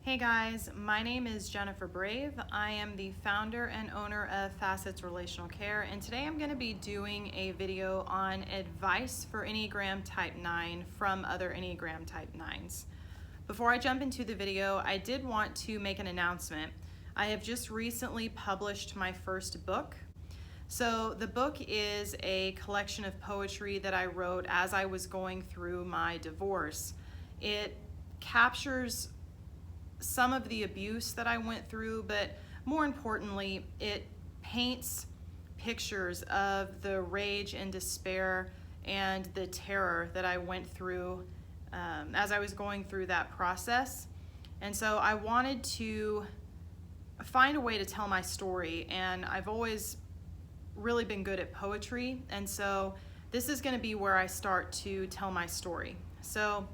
Hey guys, my name is Jennifer Brave. I am the founder and owner of Facets Relational Care, and today I'm going to be doing a video on advice for Enneagram Type 9 from other Enneagram Type 9s. Before I jump into the video, I did want to make an announcement. I have just recently published my first book. So the book is a collection of poetry that I wrote as I was going through my divorce. It captures some of the abuse that I went through, but more importantly, it paints pictures of the rage and despair and the terror that I went through as I was going through that process. And so I wanted to find a way to tell my story, and I've always really been good at poetry, and so this is going to be where I start to tell my story. So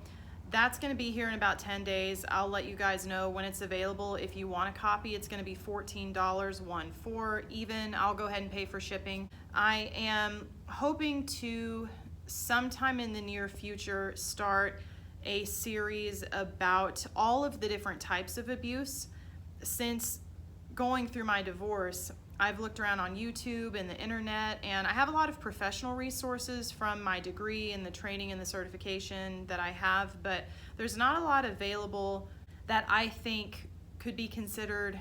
that's going to be here in about 10 days. I'll let you guys know when it's available. If you want a copy, it's going to be $14, $14 even. I'll go ahead and pay for shipping. I am hoping to sometime in the near future start a series about all of the different types of abuse. Since going through my divorce, I've looked around on YouTube and the internet, and I have a lot of professional resources from my degree and the training and the certification that I have, but there's not a lot available that I think could be considered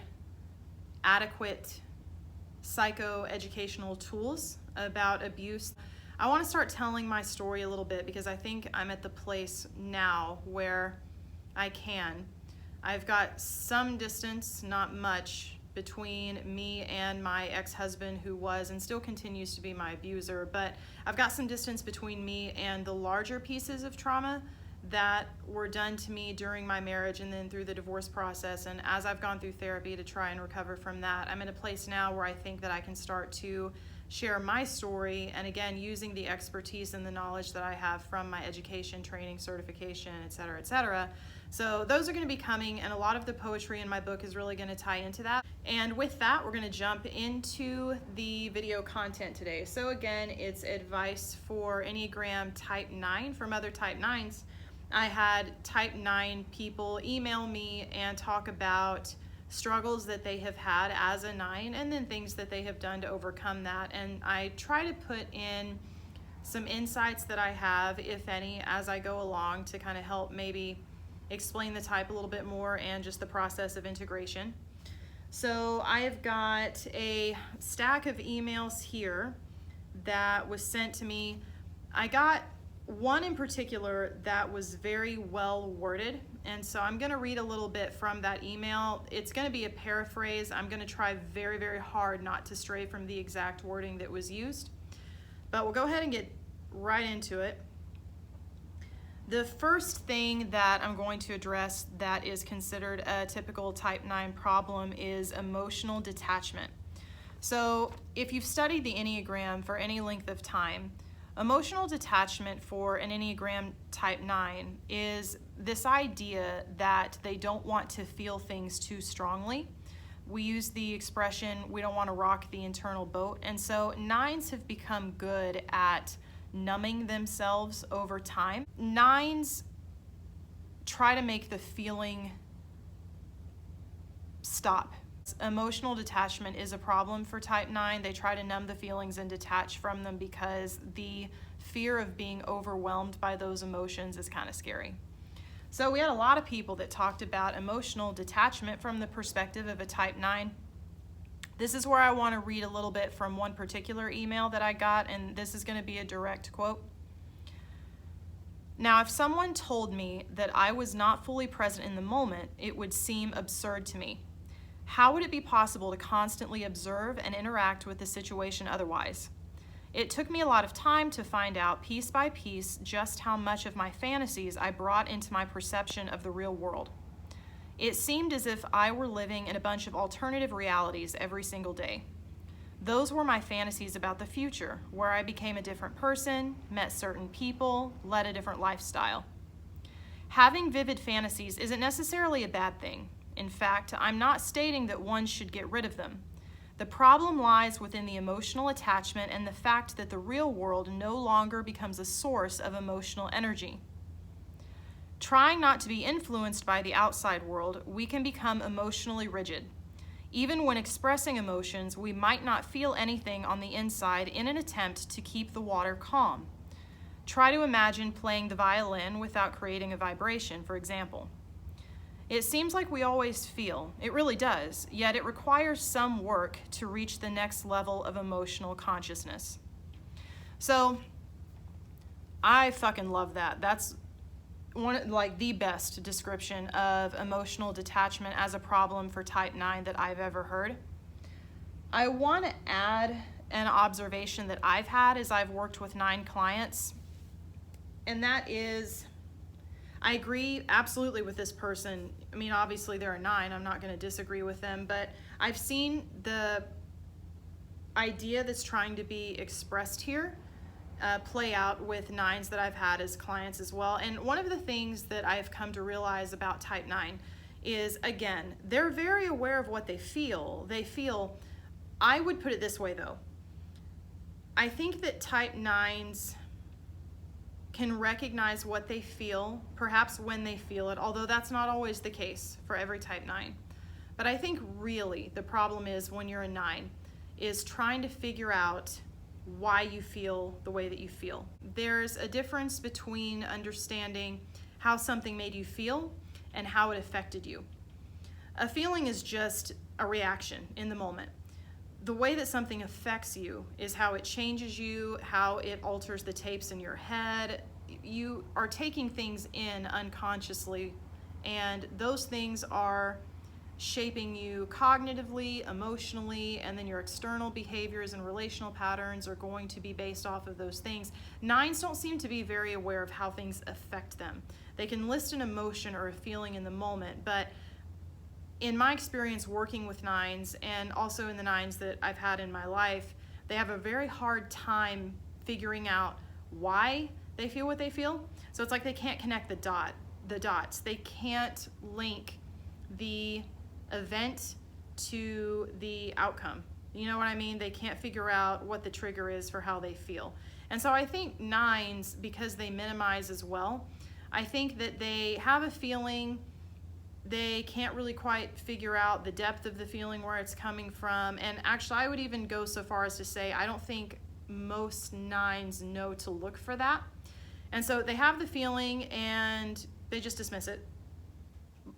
adequate psychoeducational tools about abuse. I want to start telling my story a little bit because I think I'm at the place now where I can. I've got some distance, not much, between me and my ex-husband, who was and still continues to be my abuser, but I've got some distance between me and the larger pieces of trauma that were done to me during my marriage and then through the divorce process. And as I've gone through therapy to try and recover from that, I'm in a place now where I think that I can start to share my story, and again, using the expertise and the knowledge that I have from my education, training, certification, etc., etc. So those are going to be coming, and a lot of the poetry in my book is really going to tie into that. And with that, we're going to jump into the video content today. So again, it's advice for Enneagram Type 9 from other Type 9s. I had Type 9 people email me and talk about struggles that they have had as a 9 and then things that they have done to overcome that. And I try to put in some insights that I have, if any, as I go along to kind of help maybe explain the type a little bit more and just the process of integration. So I've got a stack of emails here that was sent to me. I got one in particular that was very well worded, and so I'm going to read a little bit from that email. It's going to be a paraphrase. I'm going to try very, very hard not to stray from the exact wording that was used, but we'll go ahead and get right into it. The first thing that I'm going to address that is considered a typical Type 9 problem is emotional detachment. So if you've studied the Enneagram for any length of time, emotional detachment for an Enneagram Type 9 is this idea that they don't want to feel things too strongly. We use the expression, we don't want to rock the internal boat, and so 9s have become good at numbing themselves over time. 9s try to make the feeling stop. Emotional detachment is a problem for Type 9. They try to numb the feelings and detach from them because the fear of being overwhelmed by those emotions is kind of scary. So we had a lot of people that talked about emotional detachment from the perspective of a Type 9. This is where I want to read a little bit from one particular email that I got, and this is going to be a direct quote. Now, if someone told me that I was not fully present in the moment, it would seem absurd to me. How would it be possible to constantly observe and interact with the situation otherwise? It took me a lot of time to find out piece by piece just how much of my fantasies I brought into my perception of the real world. It seemed as if I were living in a bunch of alternative realities every single day. Those were my fantasies about the future, where I became a different person, met certain people, led a different lifestyle. Having vivid fantasies isn't necessarily a bad thing. In fact, I'm not stating that one should get rid of them. The problem lies within the emotional attachment and the fact that the real world no longer becomes a source of emotional energy. Trying not to be influenced by the outside world, we can become emotionally rigid. Even when expressing emotions, we might not feel anything on the inside in an attempt to keep the water calm. Try to imagine playing the violin without creating a vibration, for example. It seems like we always feel, it really does, yet it requires some work to reach the next level of emotional consciousness. So, I fucking love that. That's the best description of emotional detachment as a problem for type 9 that I've ever heard. I want to add an observation that I've had as I've worked with 9 clients, and that is, I agree absolutely with this person. I mean, obviously they're a 9, I'm not going to disagree with them, but I've seen the idea that's trying to be expressed here play out with 9s that I've had as clients as well. And one of the things that I've come to realize about type 9 is, again, they're very aware of what they feel. I would put it this way though. I think that type 9s can recognize what they feel, perhaps when they feel it, although that's not always the case for every type 9. But I think really the problem is when you're a 9 is trying to figure out why you feel the way that you feel. There's a difference between understanding how something made you feel and how it affected you. A feeling is just a reaction in the moment. The way that something affects you is how it changes you, how it alters the tapes in your head. You are taking things in unconsciously, and those things are shaping you cognitively, emotionally, and then your external behaviors and relational patterns are going to be based off of those things. 9s don't seem to be very aware of how things affect them. They can list an emotion or a feeling in the moment, but in my experience working with 9s and also in the 9s that I've had in my life, they have a very hard time figuring out why they feel what they feel. So it's like they can't connect the dots. They can't link the event to the outcome. You know what I mean? They can't figure out what the trigger is for how they feel. And so I think 9s, because they minimize as well, I think that they have a feeling, they can't really quite figure out the depth of the feeling, where it's coming from. And actually, I would even go so far as to say I don't think most 9s know to look for that. And so they have the feeling and they just dismiss it.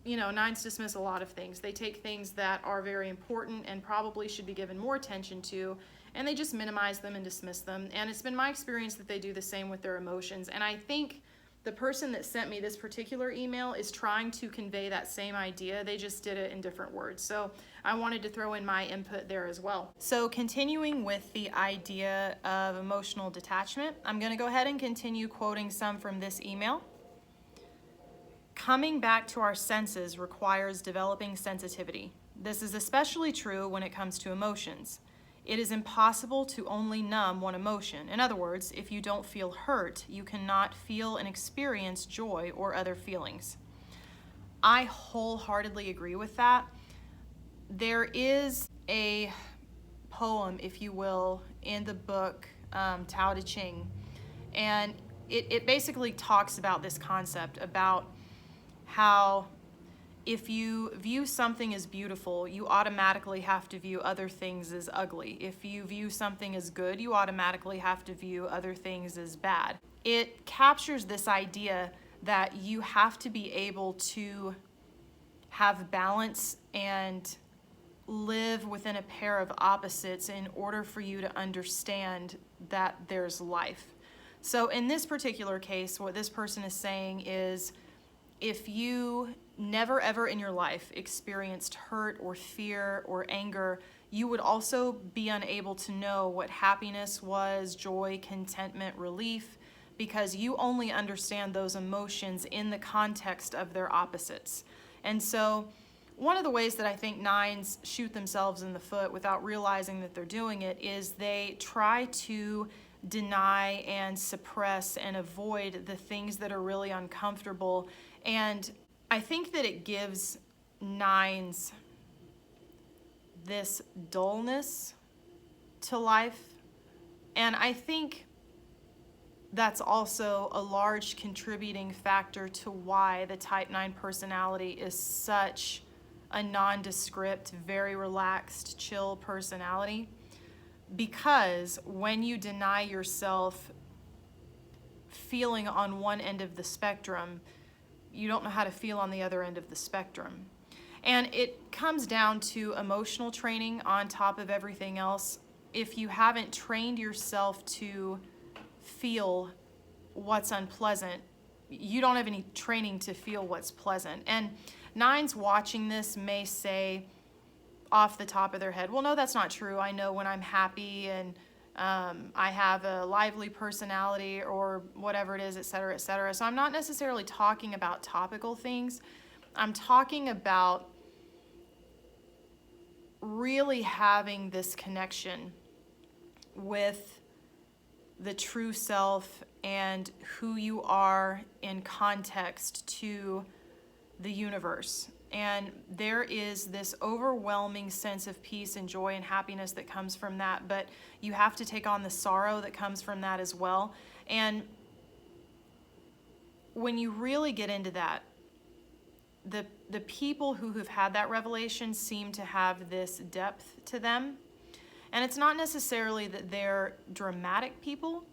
You know, 9s dismiss a lot of things. They take things that are very important and probably should be given more attention to, and they just minimize them and dismiss them. And it's been my experience that they do the same with their emotions. And I think the person that sent me this particular email is trying to convey that same idea. They just did it in different words. So I wanted to throw in my input there as well. So continuing with the idea of emotional detachment, I'm going to go ahead and continue quoting some from this email. Coming back to our senses requires developing sensitivity. This is especially true when it comes to emotions. It is impossible to only numb one emotion. In other words, if you don't feel hurt, you cannot feel and experience joy or other feelings. I wholeheartedly agree with that. There is a poem, if you will, in the book Tao Te Ching, and it basically talks about this concept about how if you view something as beautiful, you automatically have to view other things as ugly. If you view something as good, you automatically have to view other things as bad. It captures this idea that you have to be able to have balance and live within a pair of opposites in order for you to understand that there's life. So in this particular case, what this person is saying is, if you never ever in your life experienced hurt or fear or anger, you would also be unable to know what happiness was, joy, contentment, relief, because you only understand those emotions in the context of their opposites. And so one of the ways that I think 9s shoot themselves in the foot without realizing that they're doing it is they try to deny and suppress and avoid the things that are really uncomfortable. And I think that it gives 9s this dullness to life. And I think that's also a large contributing factor to why the type 9 personality is such a nondescript, very relaxed, chill personality. Because when you deny yourself feeling on one end of the spectrum, you don't know how to feel on the other end of the spectrum. And it comes down to emotional training on top of everything else. If you haven't trained yourself to feel what's unpleasant, you don't have any training to feel what's pleasant. And nines watching this may say off the top of their head, well, no, that's not true. I know when I'm happy and I have a lively personality or whatever it is, et cetera, et cetera. So I'm not necessarily talking about topical things. I'm talking about really having this connection with the true self and who you are in context to the universe. And there is this overwhelming sense of peace and joy and happiness that comes from that, but you have to take on the sorrow that comes from that as well. And when you really get into that, the people who have had that revelation seem to have this depth to them. And it's not necessarily that they're dramatic people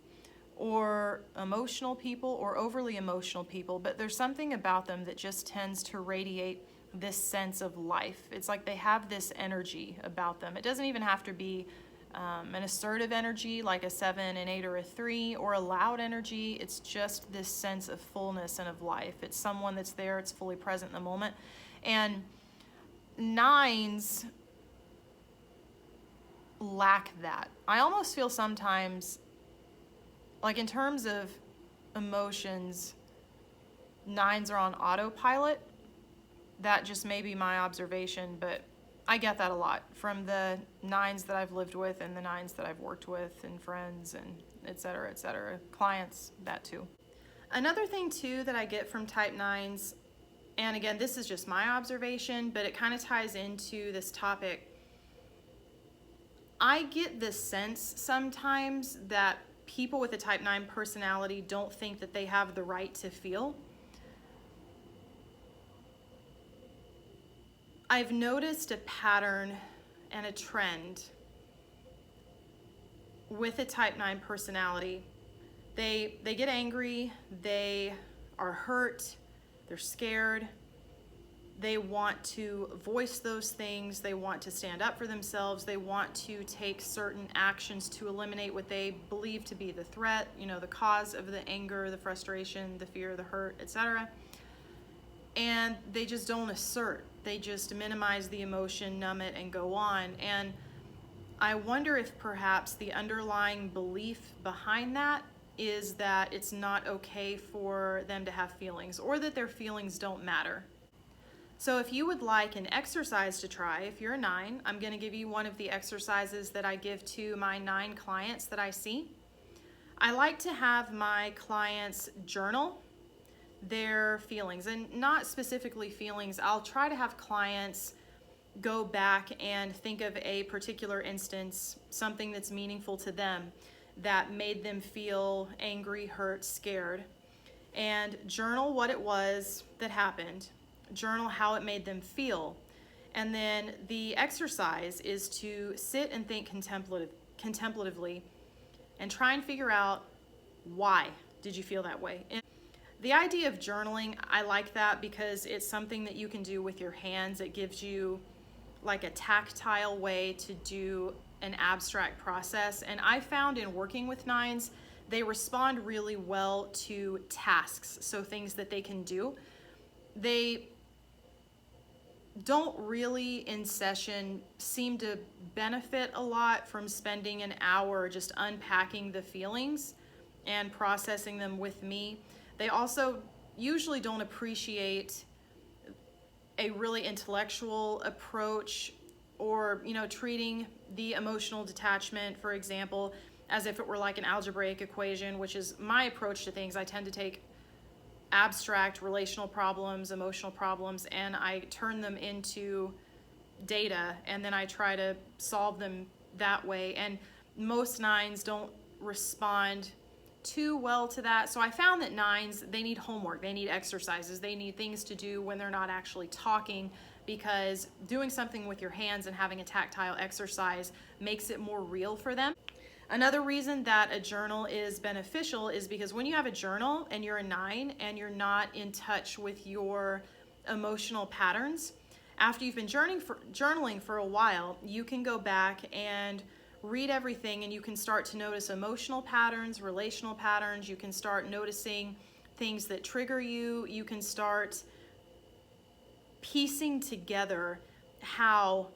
or emotional people or overly emotional people, but there's something about them that just tends to radiate this sense of life. It's like they have this energy about them. It doesn't even have to be an assertive energy like a 7, an 8, or a 3, or a loud energy. It's just this sense of fullness and of life. It's someone that's there, it's fully present in the moment. And nines lack that. I almost feel sometimes, like in terms of emotions, nines are on autopilot. That just may be my observation, but I get that a lot from the nines that I've lived with and the nines that I've worked with and friends and et cetera, clients, that too. Another thing too that I get from type nines, and again, this is just my observation, but it kind of ties into this topic. I get this sense sometimes that people with a type 9 personality don't think that they have the right to feel. I've noticed a pattern and a trend with a type 9 personality. They get angry, they are hurt, they're scared, they want to voice those things, they want to stand up for themselves, they want to take certain actions to eliminate what they believe to be the threat, the cause of the anger, the frustration, the fear, the hurt, etc. And they just don't assert. They just minimize the emotion, numb it, and go on. And I wonder if perhaps the underlying belief behind that is that it's not okay for them to have feelings, or that their feelings don't matter. So if you would like an exercise to try, if you're a 9, I'm going to give you one of the exercises that I give to my 9 clients that I see. I like to have my clients journal their feelings, and not specifically feelings. I'll try to have clients go back and think of a particular instance, something that's meaningful to them that made them feel angry, hurt, scared, and journal what it was that happened, journal how it made them feel. And then the exercise is to sit and think contemplatively and try and figure out, why did you feel that way? And the idea of journaling, I like that because it's something that you can do with your hands. It gives you like a tactile way to do an abstract process. And I found in working with 9s, they respond really well to tasks, so things that they can do. They don't really in session seem to benefit a lot from spending an hour just unpacking the feelings and processing them with me. They also usually don't appreciate a really intellectual approach, or treating the emotional detachment, for example, as if it were like an algebraic equation, which is my approach to things. I tend to take abstract relational problems, emotional problems, and I turn them into data, and then I try to solve them that way. And most 9s don't respond too well to that. So I found that nines, they need homework, they need exercises, they need things to do when they're not actually talking, because doing something with your hands and having a tactile exercise makes it more real for them. Another reason that a journal is beneficial is because when you have a journal and you're a nine and you're not in touch with your emotional patterns, after you've been journaling for a while, you can go back and read everything, and you can start to notice emotional patterns, relational patterns. You can start noticing things that trigger you. You can start piecing together how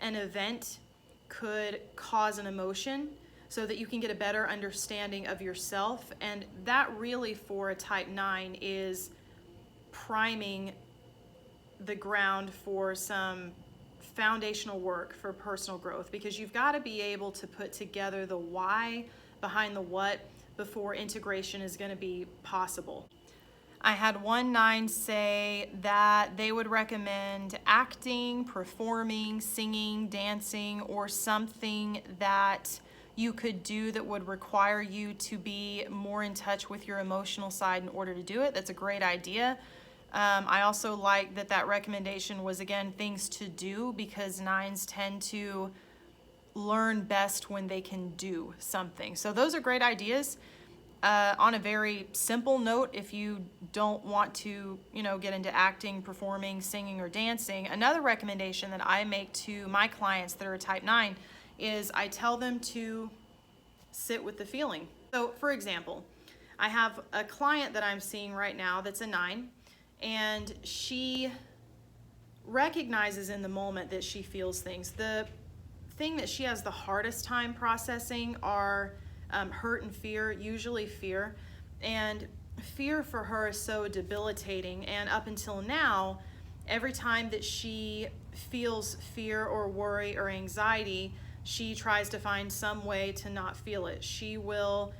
an event could cause an emotion so that you can get a better understanding of yourself. And that really, for a type 9, is priming the ground for some foundational work for personal growth, because you've got to be able to put together the why behind the what before integration is going to be possible. I had one nine say that they would recommend acting, performing, singing, dancing, or something that you could do that would require you to be more in touch with your emotional side in order to do it. That's a great idea. I also like that recommendation was, again, things to do, because nines tend to learn best when they can do something. So those are great ideas. On a very simple note, if you don't want to, get into acting, performing, singing, or dancing, another recommendation that I make to my clients that are a type 9 is I tell them to sit with the feeling. So, for example, I have a client that I'm seeing right now that's a 9, and she recognizes in the moment that she feels things. The thing that she has the hardest time processing are hurt and fear, usually fear. And fear for her is so debilitating. And up until now, every time that she feels fear or worry or anxiety, she tries to find some way to not feel it. She will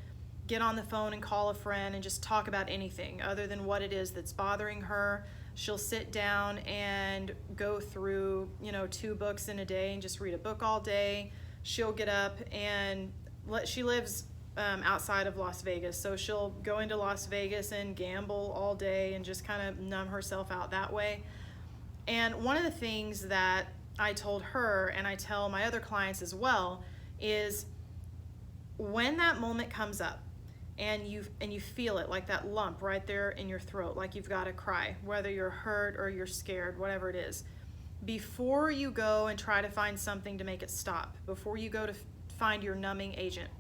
get on the phone and call a friend and just talk about anything other than what it is that's bothering her. She'll sit down and go through, 2 books in a day and just read a book all day. She'll get up and she lives outside of Las Vegas, so she'll go into Las Vegas and gamble all day and just kind of numb herself out that way. And one of the things that I told her, and I tell my other clients as well, is when that moment comes up and you feel it, like that lump right there in your throat, like you've got to cry, whether you're hurt or you're scared, whatever it is, before you go and try to find something to make it stop, before you go to find your numbing agent,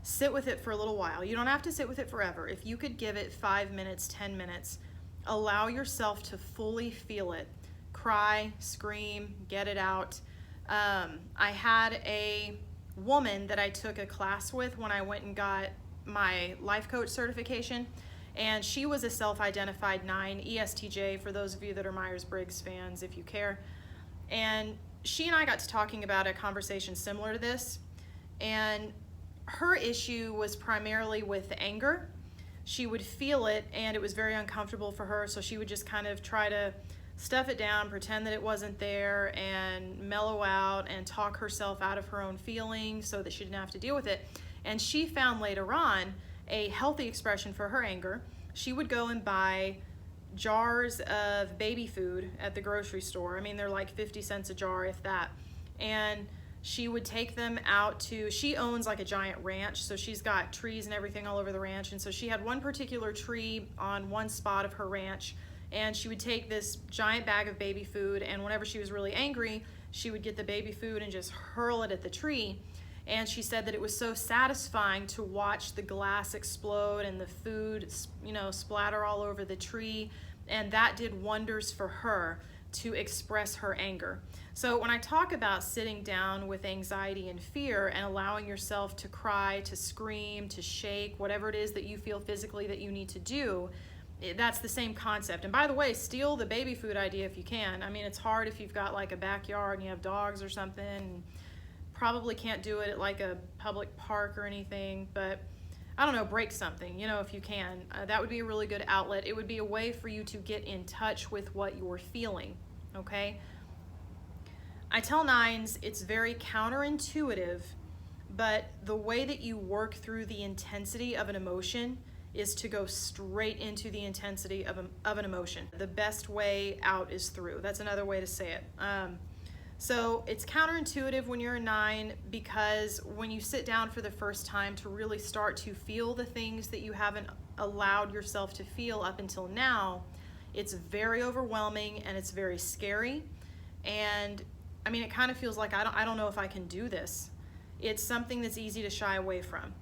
sit with it for a little while. You don't have to sit with it forever. If you could give it 5 minutes, 10 minutes, allow yourself to fully feel it. Cry, scream, get it out. I had a woman that I took a class with when I went and got my life coach certification, and she was a self-identified 9, ESTJ, for those of you that are Myers-Briggs fans, if you care. And she and I got to talking about a conversation similar to this, and her issue was primarily with anger. She would feel it, and it was very uncomfortable for her, so she would just kind of try to stuff it down, pretend that it wasn't there, and mellow out and talk herself out of her own feelings so that she didn't have to deal with it. And she found later on a healthy expression for her anger. She would go and buy jars of baby food at the grocery store. I mean, they're like 50 cents a jar, if that. And she would take them out to, she owns like a giant ranch, so she's got trees and everything all over the ranch. And so she had one particular tree on one spot of her ranch, and she would take this giant bag of baby food, and whenever she was really angry, she would get the baby food and just hurl it at the tree. And she said that it was so satisfying to watch the glass explode and the food, splatter all over the tree. And that did wonders for her to express her anger. So when I talk about sitting down with anxiety and fear and allowing yourself to cry, to scream, to shake, whatever it is that you feel physically that you need to do, that's the same concept. And by the way, steal the baby food idea if you can. I mean, it's hard if you've got like a backyard and you have dogs or something. Probably can't do it at like a public park or anything, but I don't know, break something, if you can. That would be a really good outlet. It would be a way for you to get in touch with what you're feeling, okay? I tell 9s it's very counterintuitive But the way that you work through the intensity of an emotion is to go straight into the intensity of an emotion. The best way out is through. That's another way to say it. So it's counterintuitive when you're a 9, because when you sit down for the first time to really start to feel the things that you haven't allowed yourself to feel up until now, it's very overwhelming and it's very scary. And I mean, it kind of feels like I don't know if I can do this. It's something that's easy to shy away from.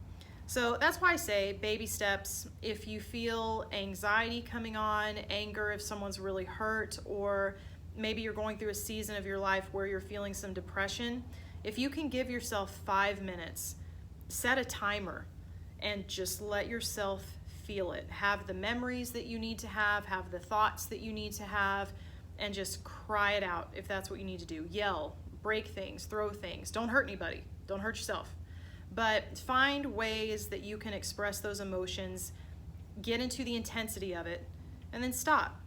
So that's why I say baby steps. If you feel anxiety coming on, anger if someone's really hurt, or maybe you're going through a season of your life where you're feeling some depression, if you can give yourself 5 minutes, set a timer, and just let yourself feel it. Have the memories that you need to have the thoughts that you need to have, and just cry it out if that's what you need to do. Yell, break things, throw things. Don't hurt anybody. Don't hurt yourself. But find ways that you can express those emotions, get into the intensity of it, and then stop.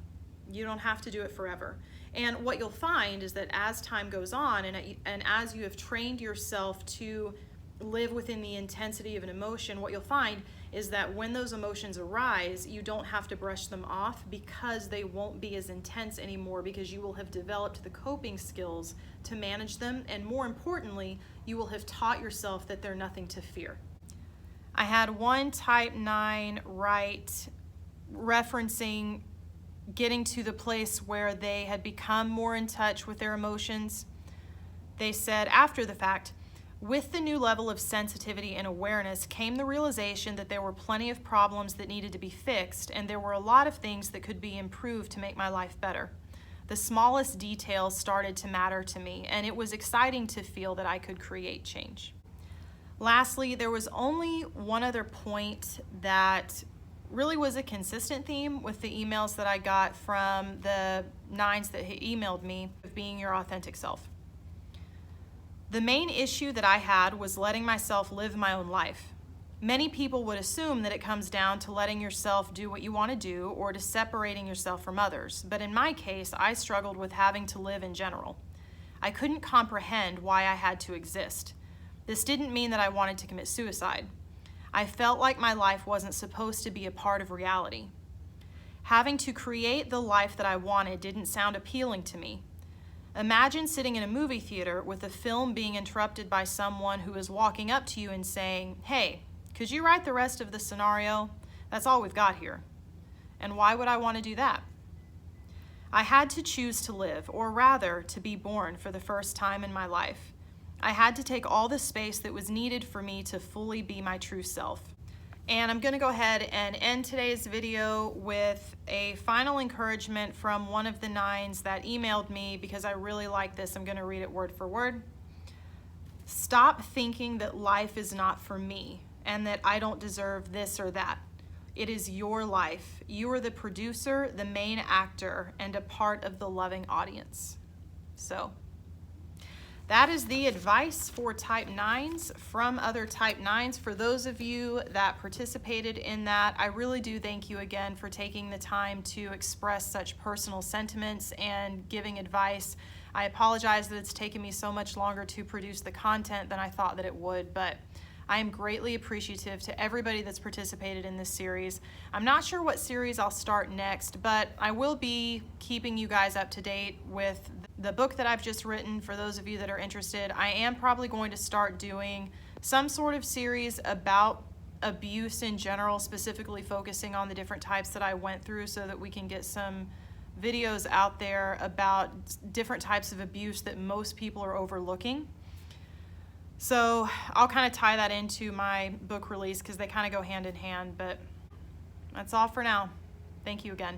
You don't have to do it forever. And what you'll find is that as time goes on, and as you have trained yourself to live within the intensity of an emotion, what you'll find is that when those emotions arise, you don't have to brush them off, because they won't be as intense anymore, because you will have developed the coping skills to manage them, and more importantly, you will have taught yourself that they're nothing to fear. I had one type 9 write referencing getting to the place where they had become more in touch with their emotions. They said, after the fact, with the new level of sensitivity and awareness came the realization that there were plenty of problems that needed to be fixed, and there were a lot of things that could be improved to make my life better. The smallest details started to matter to me, and it was exciting to feel that I could create change. Lastly, there was only one other point that really was a consistent theme with the emails that I got from the 9s that emailed me, of being your authentic self. The main issue that I had was letting myself live my own life. Many people would assume that it comes down to letting yourself do what you want to do, or to separating yourself from others. But in my case, I struggled with having to live in general. I couldn't comprehend why I had to exist. This didn't mean that I wanted to commit suicide. I felt like my life wasn't supposed to be a part of reality. Having to create the life that I wanted didn't sound appealing to me. Imagine sitting in a movie theater with a film being interrupted by someone who is walking up to you and saying, "Hey, could you write the rest of the scenario? That's all we've got here." And why would I want to do that? I had to choose to live, or rather, to be born for the first time in my life. I had to take all the space that was needed for me to fully be my true self. And I'm going to go ahead and end today's video with a final encouragement from one of the 9s that emailed me, because I really like this. I'm going to read it word for word. Stop thinking that life is not for me and that I don't deserve this or that. It is your life. You are the producer, the main actor, and a part of the loving audience. So that is the advice for type 9s from other type 9s. For those of you that participated in that, I really do thank you again for taking the time to express such personal sentiments and giving advice. I apologize that it's taken me so much longer to produce the content than I thought that it would, but I am greatly appreciative to everybody that's participated in this series. I'm not sure what series I'll start next, but I will be keeping you guys up to date with the book that I've just written. For those of you that are interested, I am probably going to start doing some sort of series about abuse in general, specifically focusing on the different types that I went through, so that we can get some videos out there about different types of abuse that most people are overlooking. So I'll kind of tie that into my book release, because they kind of go hand in hand, but that's all for now. Thank you again.